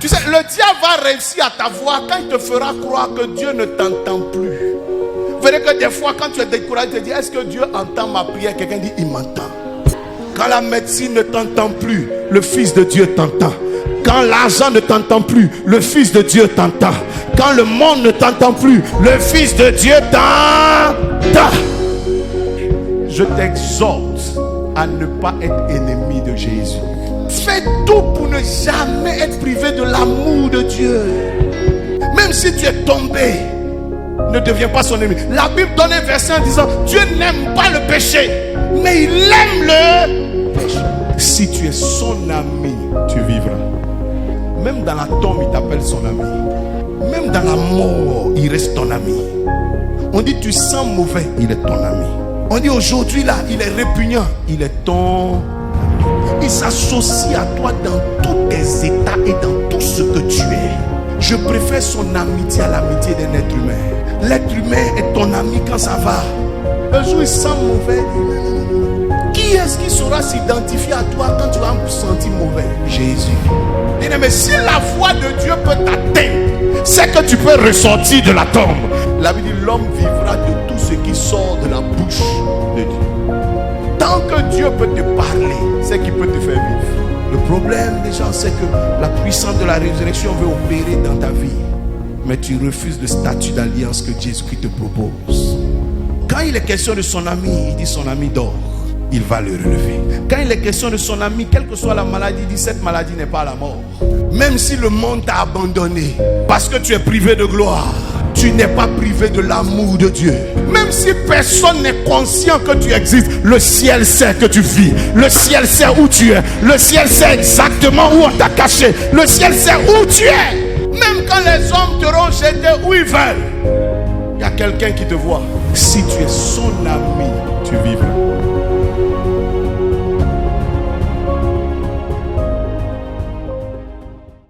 Tu sais, le diable va réussir à t'avoir quand il te fera croire que Dieu ne t'entend plus. Vous verrez que des fois, quand tu es découragé, tu te dis, est-ce que Dieu entend ma prière? Quelqu'un dit, il m'entend. Quand la médecine ne t'entend plus, le Fils de Dieu t'entend. Quand l'argent ne t'entend plus, le Fils de Dieu t'entend. Quand le monde ne t'entend plus, le Fils de Dieu t'entend. Je t'exhorte à ne pas être ennemi de Jésus. Fais tout pour ne jamais être privé de l'amour de Dieu. Même si tu es tombé, ne deviens pas son ennemi. La Bible donne un verset en disant, Dieu n'aime pas le péché, mais il aime le péché. Si tu es son ami, tu vivras. Même dans la tombe, il t'appelle son ami. Même dans la mort, il reste ton ami. On dit, tu sens mauvais, il est ton ami. On dit, aujourd'hui là, il est répugnant, il est ton ami. Il s'associe à toi dans tous tes états et dans tout ce que tu es. Je préfère son amitié à l'amitié d'un être humain. L'être humain est ton ami quand ça va. Un jour il sent mauvais. Qui est-ce qui saura s'identifier à toi quand tu vas te sentir mauvais? Jésus. Mais si la voix de Dieu peut t'atteindre, c'est que tu peux ressortir de la tombe. La Bible dit, l'homme vivra de tout ce qui sort de la bouche de Dieu. Tant que Dieu peut te parler, c'est qu'il peut te faire vivre. Le problème des gens, c'est que la puissance de la résurrection veut opérer dans ta vie. Mais tu refuses le statut d'alliance que Jésus-Christ te propose. Quand il est question de son ami, il dit son ami dort. Il va le relever. Quand il est question de son ami, quelle que soit la maladie, il dit cette maladie n'est pas la mort. Même si le monde t'a abandonné, parce que tu es privé de gloire, tu n'es pas privé de l'amour de Dieu. Même si personne n'est conscient que tu existes, le ciel sait que tu vis. Le ciel sait où tu es. Le ciel sait exactement où on t'a caché. Le ciel sait où tu es. Même quand les hommes t'auront jeté où ils veulent, il y a quelqu'un qui te voit. Si tu es son ami, tu vivras.